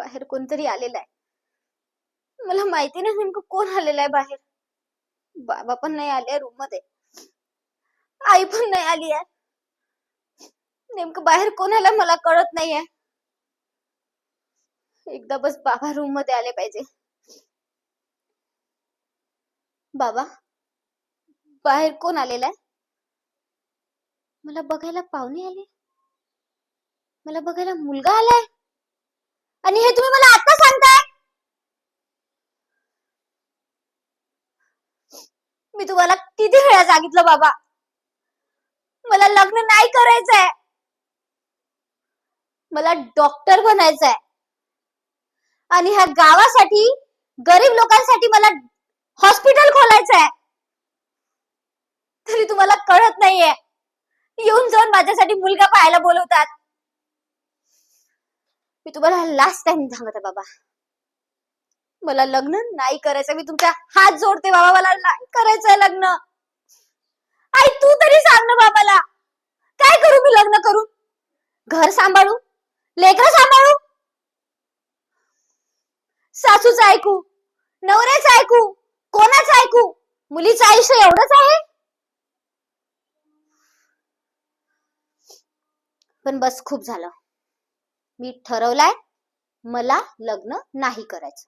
बाहेर कोणतरी आलेलं आहे. मला माहिती नाही नेमकं कोण आलेलं आहे बाहेर. बाबा पण नाही आले रूम मध्ये, आई पण नाही आली आहे. नेमकं बाहेर कोण आलं मला कळत नाहीये. एकदा बस बाबा रूम मध्ये आले पाहिजे. बाबा, बाहेर कोण आलेलं आहे? मला बघायला पाहुणे आले, मला बघायला मुलगा आलाय, आणि हे तुम्ही मला आता सांगताय? मी तुम्हाला किती वेळा सांगितलं बाबा, मला लग्न नाही करायचंय. मला डॉक्टर बनायचंय, आणि ह्या गावासाठी, गरीब लोकांसाठी मला हॉस्पिटल खोलायचंय. तरी तुम्हाला कळत नाहीये. येऊन जाऊन माझ्यासाठी मुलगा पाहायला बोलवतात. मी तुम्हाला लास्ट टाइम सांगते बाबा, मला लग्न नाही करायचं. मी तुमचा हात जोडते बाबा, मला नाही करायचंय लग्न. आई तू तरी सांग ना बाबाला, काय करू मी लग्न करून? घर सांभाळू, लेकरं सांभाळू, सासूचं ऐकू, नवऱ्याचं ऐकू, कोणाचं ऐकू? मुलीचं आयुष्य एवढंच आहे. पण बस खूप झालं. मी ठरवलंय, मला लग्न नाही करायचं.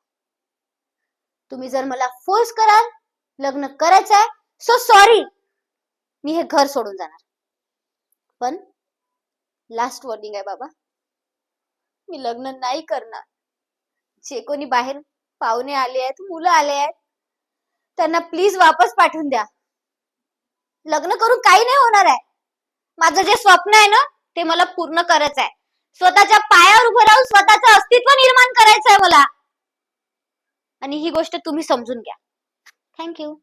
तुम्ही जर मला फोर्स कराल लग्न करायचंय, सो सॉरी, मी हे घर सोडून जाणार. पण लास्ट वॉर्निंग आहे बाबा, मी लग्न नाही करणार. जे कोणी बाहेर पाहुणे आले आहेत, मुलं आले आहेत, त्यांना प्लीज वापस पाठवून द्या. लग्न करून काही नाही होणार आहे. माझं जे स्वप्न आहे ना, ते मला पूर्ण करायचं आहे. स्वतःच्या पायावर उभं राहून स्वतःचं अस्तित्व निर्माण करायचं आहे मला. आणि ही गोष्ट तुम्ही समजून घ्या. थँक्यू.